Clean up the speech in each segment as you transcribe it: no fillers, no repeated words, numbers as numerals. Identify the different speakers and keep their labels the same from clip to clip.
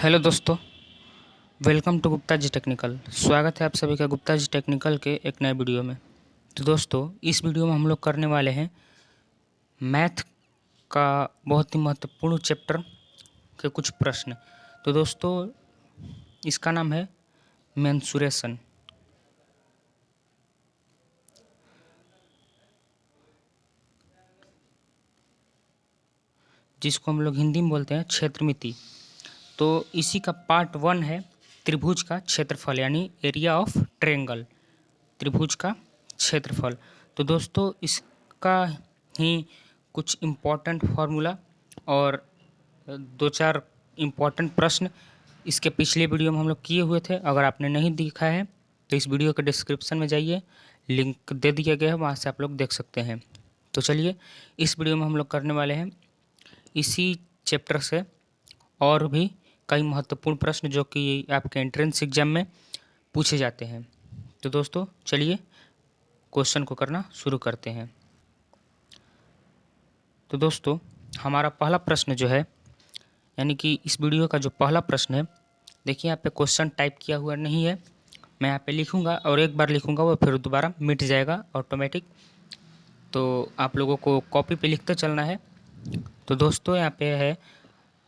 Speaker 1: Hello दोस्तों, welcome to Gupta ji technical. स्वागत है आप सभी का गुप्ता जी टेक्निकल के एक नए वीडियो में। तो दोस्तों, इस वीडियो में हम लोग करने वाले हैं मैथ का बहुत ही महत्वपूर्ण चैप्टर के कुछ प्रश्न। तो दोस्तों, इसका नाम है मेंसुरेशन। जिसको हम लोग हिंदी में बोलते हैं क्षेत्रमिति। तो इसी का पार्ट 1 है त्रिभुज का क्षेत्रफल, यानी एरिया ऑफ ट्रायंगल, त्रिभुज का क्षेत्रफल। तो दोस्तों, इसका ही कुछ इम्पोर्टेंट फार्मूला और दो चार इम्पोर्टेंट प्रश्न इसके पिछले वीडियो में हम लोग किए हुए थे। अगर आपने नहीं देखा है तो इस वीडियो के डिस्क्रिप्शन में जाइए, लिंक दे दिया गया है, वहाँ से आप लोग देख सकते हैं। तो चलिए, इस वीडियो में हम लोग करने वाले हैं इसी चैप्टर से और भी कई महत्वपूर्ण प्रश्न जो कि आपके एंट्रेंस एग्जाम में पूछे जाते हैं। तो दोस्तों, चलिए क्वेश्चन को करना शुरू करते हैं। तो दोस्तों, हमारा पहला प्रश्न जो है, यानी कि इस वीडियो का जो पहला प्रश्न है, देखिए यहाँ पे क्वेश्चन टाइप किया हुआ नहीं है। मैं यहाँ पे लिखूँगा और एक बार लिखूँगा वो फिर दोबारा मिट जाएगा ऑटोमेटिक। तो आप लोगों को कॉपी पे लिखते चलना है। तो दोस्तों, यहाँ पे है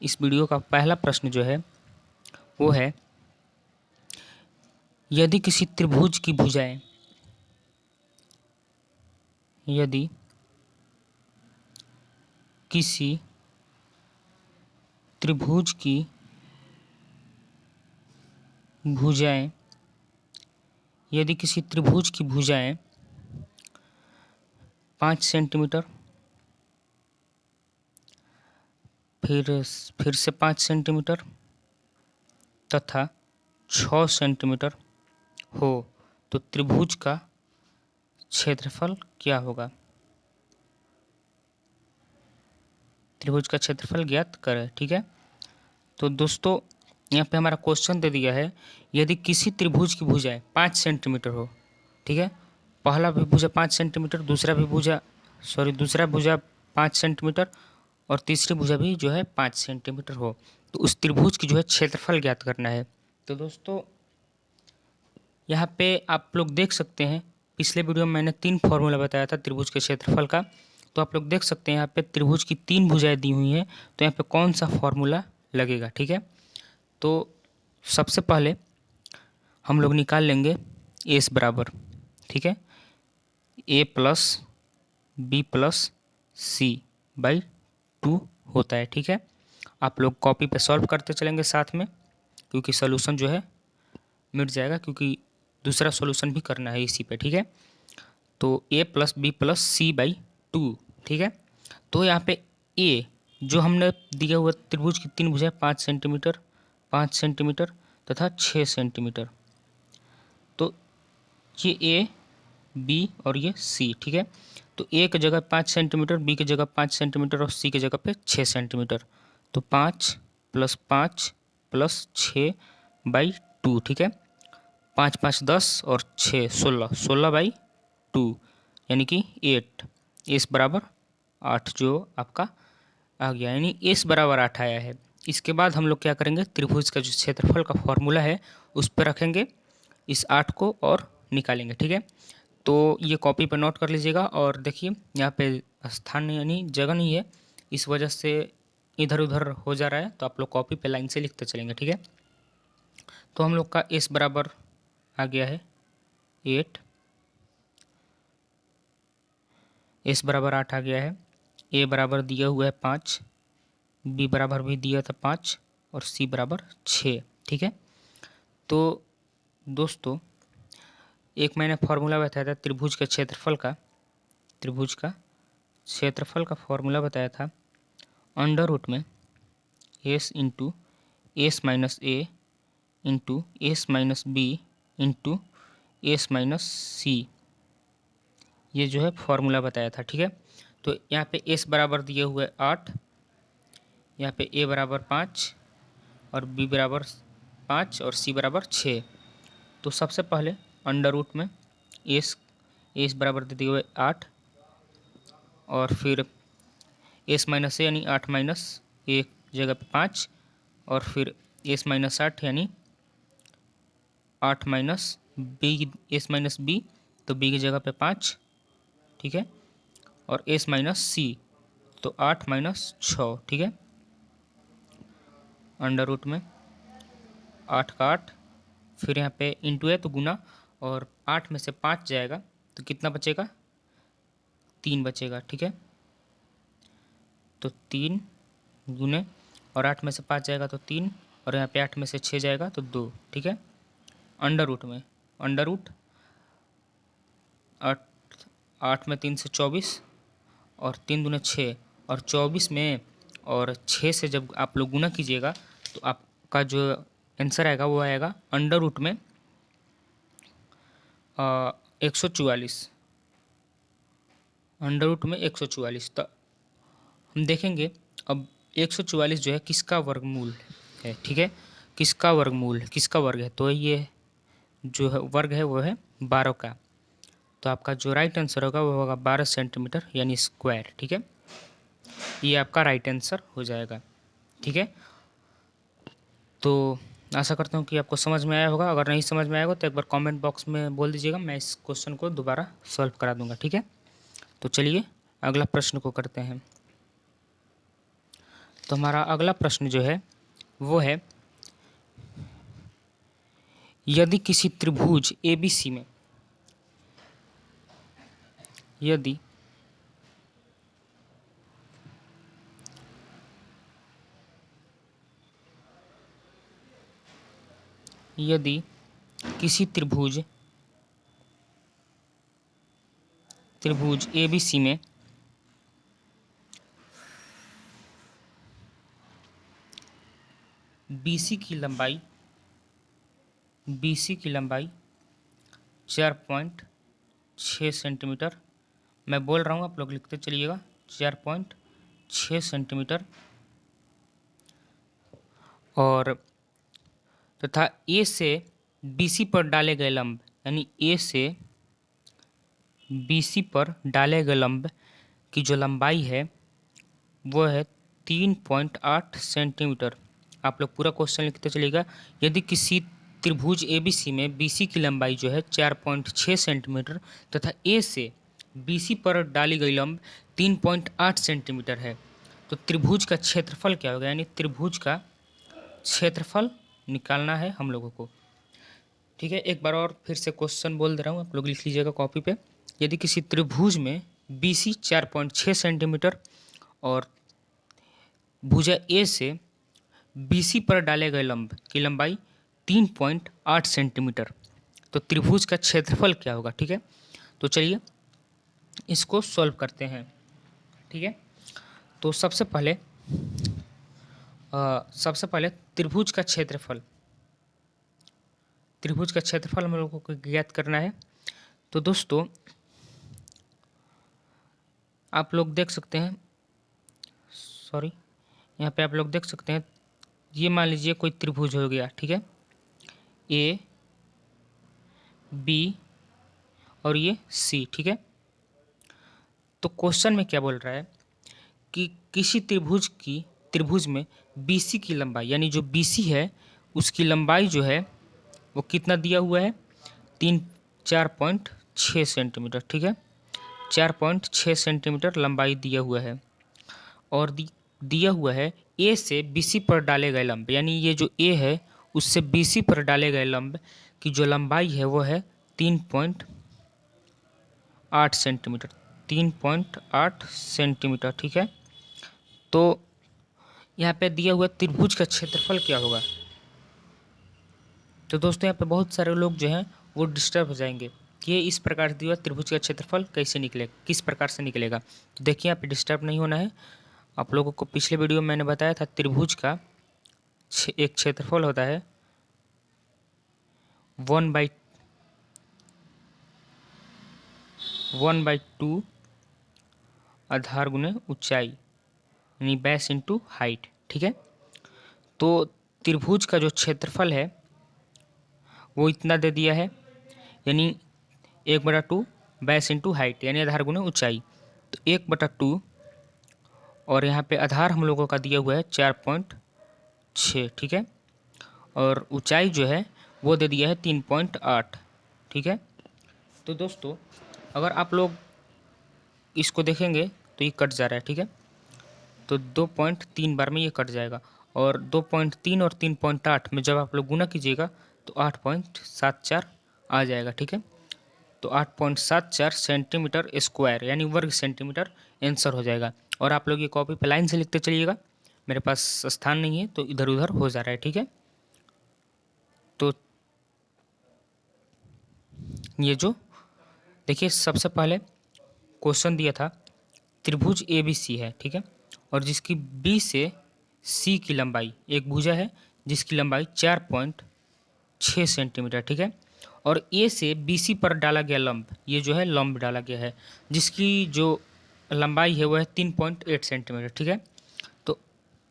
Speaker 1: इस वीडियो का पहला प्रश्न जो है वो है, यदि किसी त्रिभुज की भुजाएं यदि किसी त्रिभुज की भुजाएं यदि किसी त्रिभुज की भुजाएं 5 सेंटीमीटर, फिर से 5 सेंटीमीटर तथा 6 सेंटीमीटर हो तो त्रिभुज का क्षेत्रफल क्या होगा? त्रिभुज का क्षेत्रफल ज्ञात करें। ठीक है, तो दोस्तों यहाँ पे हमारा क्वेश्चन दे दिया है, यदि किसी त्रिभुज की भुजाएं 5 सेंटीमीटर हो। ठीक है, पहला भी भुजा 5 सेंटीमीटर, दूसरा भुजा 5 सेंटीमीटर और तीसरी भुजा भी जो है 5 सेंटीमीटर हो, तो उस त्रिभुज की जो है क्षेत्रफल ज्ञात करना है। तो दोस्तों, यहाँ पे आप लोग देख सकते हैं, पिछले वीडियो में मैंने 3 फार्मूला बताया था त्रिभुज के क्षेत्रफल का। तो आप लोग देख सकते हैं यहाँ पे त्रिभुज की 3 भुजाएं दी हुई हैं, तो यहाँ पे कौन सा फार्मूला लगेगा। ठीक है, तो सबसे पहले हम लोग निकाल लेंगे एस बराबर, ठीक है, A plus B plus C by 2 होता है। ठीक है, आप लोग कॉपी पे सॉल्व करते चलेंगे साथ में, क्योंकि सोल्यूशन जो है मिट जाएगा, क्योंकि दूसरा सॉल्यूशन भी करना है इसी पे। ठीक है, तो A plus B plus C by 2। ठीक है, तो यहाँ पे ए जो हमने दिया हुआ त्रिभुज की 3 भुजाएं 5 सेंटीमीटर, 5 सेंटीमीटर तथा 6 सेंटीमीटर, तो ये ए, बी और ये सी। ठीक है, तो ए की जगह 5 सेंटीमीटर, बी की जगह 5 सेंटीमीटर और सी की जगह पे 6 सेंटीमीटर, तो 5 प्लस 5 प्लस 6 बाई 2। ठीक है, 5 5 10 और 6 16, 16 बाई 2 यानी कि 8, एस बराबर 8 जो आपका आ गया, यानी एस बराबर 8 आया है। इसके बाद हम लोग क्या करेंगे, त्रिभुज का जो क्षेत्रफल का फॉर्मूला है उस पर रखेंगे इस 8 को और निकालेंगे। ठीक है, तो ये कॉपी पर नोट कर लीजिएगा। और देखिए यहाँ पे स्थान यानी जगह नहीं है, इस वजह से इधर उधर हो जा रहा है, तो आप लोग कॉपी पे लाइन से लिखते चलेंगे। ठीक है, तो हम लोग का एस बराबर आ गया है 8, एस बराबर 8 आ गया है, ए बराबर दिया हुआ है 5, बी बराबर भी दिया था 5 और सी बराबर 6। ठीक है, तो दोस्तों एक मैंने फार्मूला बताया था त्रिभुज के क्षेत्रफल का, त्रिभुज का क्षेत्रफल का फॉर्मूला बताया था अंडर रूट में S into S minus A into S minus B into S minus C, ये जो है फॉर्मूला बताया था। ठीक है, तो यहाँ पे एस बराबर दिए हुए 8, यहाँ पे ए बराबर 5 और बी बराबर 5 और सी बराबर 6। तो सबसे पहले अंडर रूट में एस एस बराबर दे दिए हुए 8 और फिर एस माइनस ए यानी 8 माइनस एक जगह पे 5 और फिर एस माइनस 8 यानी 8 minus B, S minus B, तो बी की जगह पे 5, ठीक है, और एस माइनस सी, तो 8 माइनस 6, ठीक है, अंडर रूट में 8 का 8, फिर यहाँ पे इंटू है तो गुना, और 8 में से 5 जाएगा तो कितना बचेगा, 3 बचेगा, ठीक है, तो 3 गुने, और 8 में से 5 जाएगा तो 3, और यहाँ पे 8 में से 6 जाएगा तो 2, ठीक है, अंडर रूट में, अंडर रूट 8, 8 में 3 से 24, और 3 दूने 6, और 24 में और 6 से जब आप लोग गुना कीजिएगा तो आपका जो आंसर आएगा वो आएगा अंडर रूट में 144, अंडर रूट में 144। तो हम देखेंगे अब 144 जो है किसका वर्गमूल है, ठीक है, किसका वर्गमूल है, किसका वर्ग है, तो ये जो है वर्ग है वो है 12 का, तो आपका जो राइट आंसर होगा वो होगा 12 सेंटीमीटर यानी स्क्वायर, ठीक है, ये आपका राइट आंसर हो जाएगा, ठीक है। तो आशा करता हूँ कि आपको समझ में आया होगा, अगर नहीं समझ में आएगा तो एक बार कमेंट बॉक्स में बोल दीजिएगा, मैं इस क्वेश्चन को दोबारा सॉल्व करा दूंगा, ठीक है। तो चलिए अगला प्रश्न को करते हैं। तो हमारा अगला प्रश्न जो है वो है, यदि किसी त्रिभुज ABC में यदि किसी त्रिभुज ABC में BC की लंबाई 4.6 सेंटीमीटर, मैं बोल रहा हूँ आप लोग लिखते चलिएगा, 4.6 सेंटीमीटर, और तथा A से BC पर डाले गए लंब, यानी A से BC पर डाले गए लंब की जो लंबाई है वो है 3.8 सेंटीमीटर। आप लोग पूरा क्वेश्चन लिखते चलिएगा, यदि किसी त्रिभुज ABC में BC की लंबाई जो है 4.6 सेंटीमीटर तथा A से BC पर डाली गई लंब 3.8 सेंटीमीटर है, तो त्रिभुज का क्षेत्रफल क्या होगा, यानी त्रिभुज का क्षेत्रफल निकालना है हम लोगों को, ठीक है। एक बार और फिर से क्वेश्चन बोल दे रहा हूँ, आप लोग लिख लीजिएगा कॉपी पे। यदि किसी त्रिभुज में BC 4.6 सेंटीमीटर और भुजा A से BC पर डाले गए लंब की लंबाई 3.8 सेंटीमीटर, तो त्रिभुज का क्षेत्रफल क्या होगा, ठीक है। तो चलिए इसको सॉल्व करते हैं, ठीक है। तो सबसे पहले त्रिभुज का क्षेत्रफल हम लोगों को ज्ञात करना है। तो दोस्तों आप लोग देख सकते हैं, यहाँ पे आप लोग देख सकते हैं, ये मान लीजिए कोई त्रिभुज हो गया, ठीक है, A B और ये C, ठीक है। तो क्वेश्चन में क्या बोल रहा है कि किसी त्रिभुज में BC की लंबाई, यानी जो BC है उसकी लंबाई जो है वो कितना दिया हुआ है, 4.6 सेंटीमीटर, ठीक है, 4.6 सेंटीमीटर लंबाई दिया हुआ है, और दिया हुआ है A से BC पर डाले गए लंब, यानी ये जो A है उससे BC पर डाले गए लंब की जो लंबाई है वो है 3.8 सेंटीमीटर, 3.8 सेंटीमीटर, ठीक है। तो यहाँ पे दिया हुआ त्रिभुज का क्षेत्रफल क्या होगा। तो दोस्तों यहाँ पे बहुत सारे लोग जो हैं वो डिस्टर्ब हो जाएंगे कि ये इस प्रकार से दिया हुआ त्रिभुज का क्षेत्रफल कैसे निकलेगा, किस प्रकार से निकलेगा। तो देखिए यहाँ पे डिस्टर्ब नहीं होना है। आप लोगों को पिछले वीडियो में मैंने बताया था त्रिभुज का एक क्षेत्रफल होता है 1/2 आधार गुने ऊंचाई, यानी बेस इंटू हाइट, ठीक है। तो त्रिभुज का जो क्षेत्रफल है वो इतना दे दिया है, यानी 1/2 बेस इंटू हाइट, यानी आधार गुने ऊंचाई, तो 1/2, और यहाँ पे आधार हम लोगों का दिया हुआ है 4.6, ठीक है। और ऊंचाई जो है वो दे दिया है 3.8। ठीक है, तो दोस्तों अगर आप लोग इसको देखेंगे तो ये कट जा रहा है। ठीक है, तो 2.3 बार में ये कट जाएगा, और 2.3 और 3.8 में जब आप लोग गुना कीजिएगा तो 8.74 आ जाएगा। ठीक है, तो 8.74 सेंटीमीटर स्क्वायर यानी वर्ग सेंटीमीटर आंसर हो जाएगा। और आप लोग ये कॉपी पे लाइन से लिखते चलिएगा, मेरे पास स्थान नहीं है तो इधर उधर हो जा रहा है। ठीक है, तो ये जो देखिए सबसे पहले क्वेश्चन दिया था त्रिभुज ए बी सी है। ठीक है, और जिसकी बी से सी की लंबाई, एक भुजा है जिसकी लंबाई 4.6 सेंटीमीटर। ठीक है, और ए से बी सी पर डाला गया लंब, ये जो है लंब डाला गया है जिसकी जो लंबाई है वह है 3.8 सेंटीमीटर। ठीक है, तो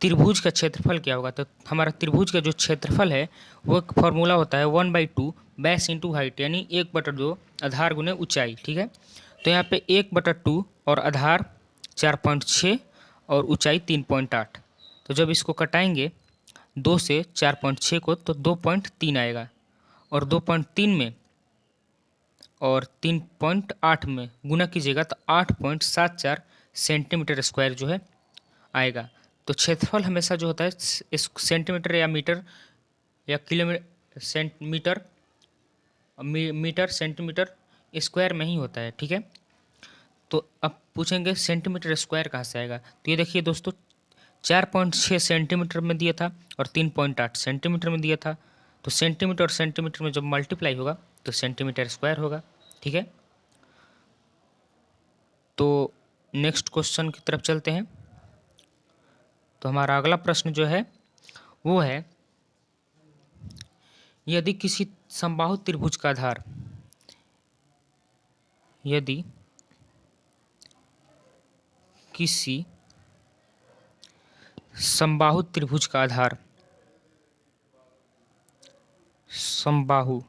Speaker 1: त्रिभुज का क्षेत्रफल क्या होगा? तो हमारा त्रिभुज का जो क्षेत्रफल है वो एक फॉर्मूला होता है 1/2 बैस इंटू हाइट, यानी 1/2 आधार गुने ऊंचाई। ठीक है, तो यहाँ पे 1/2 और आधार 4.6 और ऊंचाई 3.8। तो जब इसको कटाएंगे 2 से 4.6 को तो 2.3 आएगा, और 2.3 में और 3.8 में गुना कीजिएगा तो 8.74 सेंटीमीटर स्क्वायर जो है आएगा। तो क्षेत्रफल हमेशा जो होता है इस सेंटीमीटर या मीटर या kilometre centimetre metre centimetre square में ही होता है। ठीक है, तो अब पूछेंगे सेंटीमीटर स्क्वायर कहाँ से आएगा? तो ये देखिए दोस्तों 4.6 सेंटीमीटर में दिया था और 3.8 सेंटीमीटर में दिया था, तो सेंटीमीटर और सेंटीमीटर में जब मल्टीप्लाई होगा तो सेंटीमीटर स्क्वायर होगा। ठीक है, तो नेक्स्ट क्वेश्चन की तरफ चलते हैं। तो हमारा अगला प्रश्न जो है वो है यदि किसी समबाहु त्रिभुज का आधार, यदि किसी समबाहु त्रिभुज का आधार, समबाहु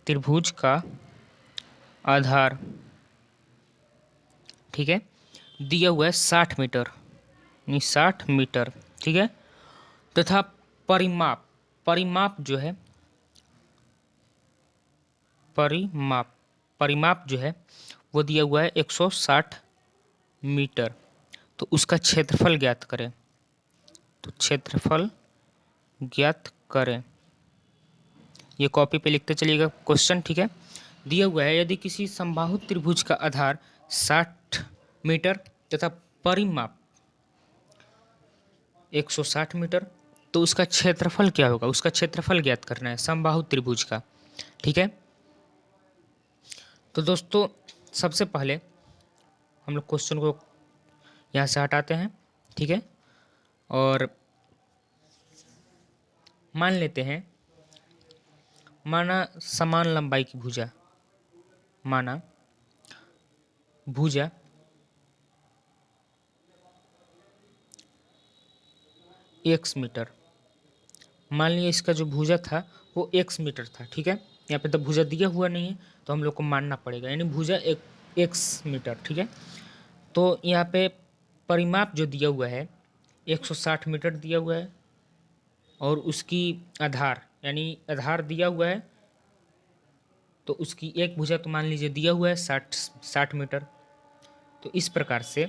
Speaker 1: त्रिभुज का आधार, ठीक है, दिया हुआ है 60 मीटर, यानी 60 मीटर। ठीक है, तथा परिमाप, परिमाप जो है परिमाप जो है वो दिया हुआ है 160 मीटर। तो उसका क्षेत्रफल ज्ञात करें। तो क्षेत्रफल ज्ञात करें, ये कॉपी पे लिखते चलिएगा क्वेश्चन। ठीक है, दिया हुआ है यदि किसी समबाहु त्रिभुज का आधार 60 मीटर तथा परिमाप 160 मीटर, तो उसका क्षेत्रफल क्या होगा? उसका क्षेत्रफल ज्ञात करना है समबाहु त्रिभुज का। ठीक है, तो दोस्तों सबसे पहले हम लोग क्वेश्चन को यहाँ से हटाते हैं। ठीक है, और मान लेते हैं, माना समान लंबाई की भुजा, माना भुजा x मीटर, मान लिया इसका जो भुजा था वो x मीटर था। ठीक है, यहाँ पे तो भुजा दिया हुआ नहीं है तो हम लोग को मानना पड़ेगा, यानी भुजा एक x मीटर। ठीक है, तो यहाँ पे परिमाप जो दिया हुआ है 160 मीटर दिया हुआ है, और उसकी आधार यानी आधार दिया हुआ है, तो उसकी एक भुजा तो मान लीजिए दिया हुआ है 60 मीटर। तो इस प्रकार से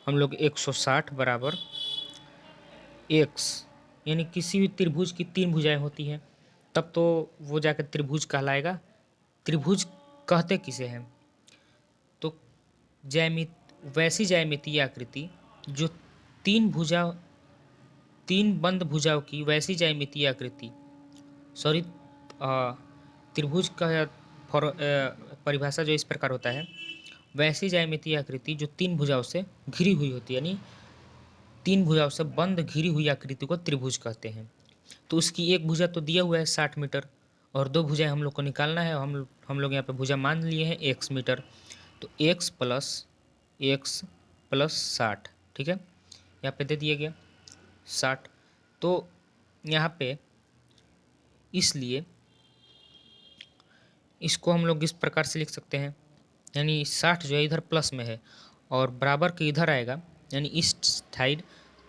Speaker 1: हम लोग 160 बराबर x, यानी किसी भी त्रिभुज की 3 भुजाएं होती हैं तब तो वो जाकर त्रिभुज कहलाएगा। त्रिभुज कहते किसे हैं? तो वैसी ज्यामितीय आकृति जो 3 बंद भुजाओं की वैसी ज्यामितीय आकृति, सॉरी त्रिभुज का परिभाषा जो इस प्रकार होता है, वैसी ज्यामितीय आकृति जो 3 भुजाओं से घिरी हुई होती है, यानी 3 भुजाओं से बंद घिरी हुई आकृति को त्रिभुज कहते हैं। तो उसकी एक भुजा तो दिया हुआ है 60 मीटर और 2 भुजाएं हम लोग को निकालना है। हम लोग यहाँ पे भुजा मान लिए हैं x मीटर, तो x प्लस 60। ठीक है, यहाँ पे दे दिया गया 60। तो यहाँ पे इसलिए इसको हम लोग इस प्रकार से लिख सकते हैं, यानी 60 जो है इधर प्लस में है और बराबर के इधर आएगा, यानी इस साइड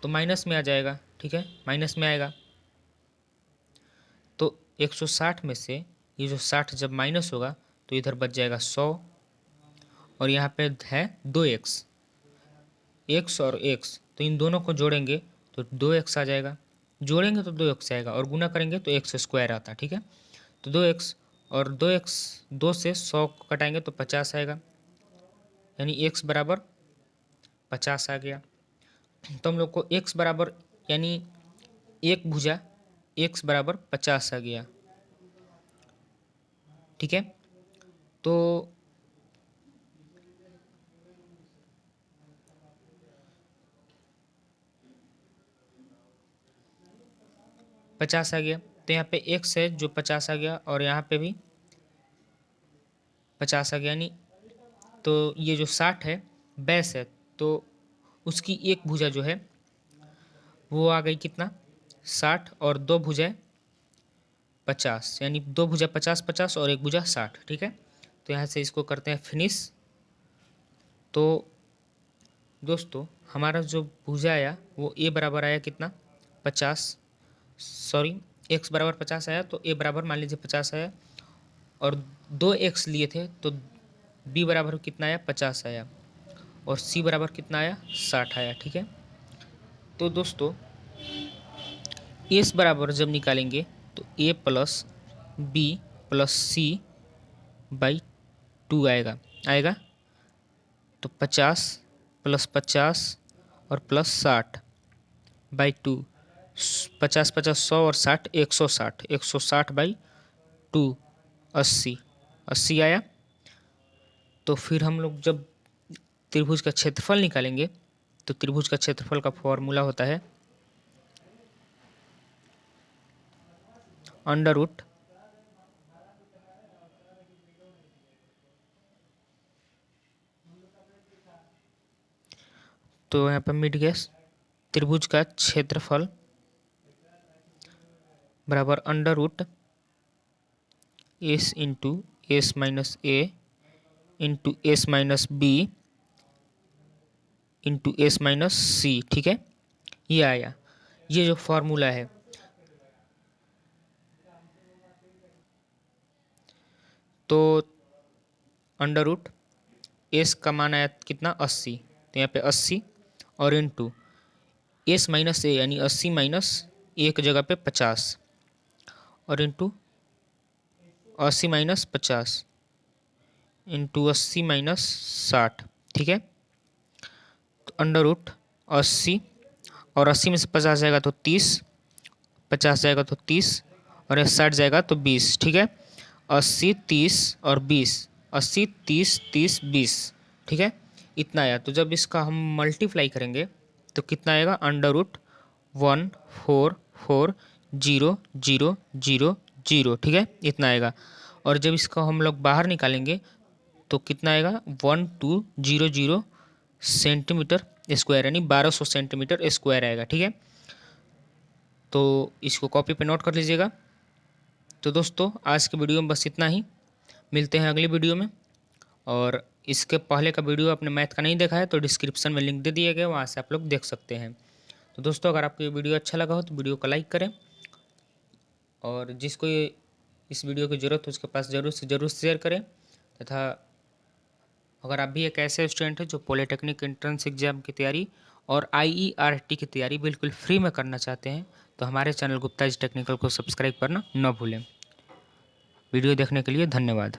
Speaker 1: तो माइनस में आ जाएगा, ठीक है, माइनस में आएगा। तो 160 में से ये जो 60 जब माइनस होगा तो इधर बच जाएगा 100, और यहाँ पे है 2x, x और x, तो इन दोनों को जोड़ेंगे तो 2x आ जाएगा, जोड़ेंगे तो 2x आएगा, और गुना करेंगे तो x स्क्वायर आता है, ठीक है। तो 2x और 2x, 2 से 100 को कटाएंगे तो 50 आएगा, यानी x बराबर 50 आ गया। तो हम लोग को x बराबर यानी एक भुजा x बराबर 50 आ गया, ठीक है। तो पचास आ गया, तो यहाँ पे x है जो 50 आ गया, और यहाँ पे भी 50 आ गया, यानी तो ये जो 60 है बेस है, तो उसकी एक भुजा जो है वो आ गई कितना 60, और दो भुजाएं 50, यानी दो भुजा 50 50 और एक भुजा 60, ठीक है। तो यहाँ से इसको करते हैं फिनिश। तो दोस्तों हमारा जो भुजा आया वो a बराबर आया कितना 50, सॉरी x बराबर 50 आया, तो a बराबर मान लीजिए 50 आया, और 2x लिए थे तो b बराबर कितना आया 50 आया, और c बराबर कितना आया 60 आया, ठीक है। तो दोस्तों s बराबर जब निकालेंगे तो a plus b plus c by 2 आएगा। तो 50 प्लस 50 और प्लस 60 बाई 2, 50 50 100 और 60 160, 160 बाई 2 80 आया। तो फिर हम लोग जब त्रिभुज का क्षेत्रफल निकालेंगे तो त्रिभुज का क्षेत्रफल का फॉर्मूला होता है अंडर रूट तो यहाँ पर मिड गैस त्रिभुज का क्षेत्रफल बराबर under root S into S minus A into S minus B into S minus C, ठीक है। ये आया, ये जो फॉर्मूला है। तो अंडर रूट एस का मान आया कितना 80, तो यहाँ पे 80 और इंटू एस माइनस ए यानी 80 माइनस एक जगह पे 50, और इंटू 80 माइनस 50 इंटू 80 माइनस 60, ठीक है। तो अंडर रूट 80, और 80 में से 50 जाएगा तो 30, 50 जाएगा तो 30, और 60 जाएगा तो 20, ठीक है। 80 30 और 20, 80 30 30 20, ठीक है, इतना आया। तो जब इसका हम मल्टीप्लाई करेंगे तो कितना आएगा अंडर रूट 1440000, ठीक है, इतना आएगा। और जब इसका हम लोग बाहर निकालेंगे तो कितना आएगा 1200 सेंटीमीटर स्क्वायर, यानी 1200 सेंटीमीटर स्क्वायर आएगा, ठीक है। तो इसको कॉपी पे नोट कर लीजिएगा। तो दोस्तों आज के वीडियो में बस इतना ही, मिलते हैं अगली वीडियो में। और इसके पहले का वीडियो आपने मैथ का नहीं देखा है तो डिस्क्रिप्शन में लिंक दे दिए गए, वहाँ से आप लोग देख सकते हैं। तो दोस्तों अगर आपको ये वीडियो अच्छा लगा हो तो वीडियो को लाइक करें, और जिसको ये इस वीडियो की ज़रूरत हो उसके पास ज़रूर से ज़रूर शेयर करें। तथा अगर आप भी एक ऐसे स्टूडेंट हैं जो पॉलिटेक्निक एंट्रेंस एग्जाम की तैयारी और IERT की तैयारी बिल्कुल फ्री में करना चाहते हैं तो हमारे चैनल गुप्ता जी टेक्निकल को सब्सक्राइब करना न भूलें। वीडियो देखने के लिए धन्यवाद।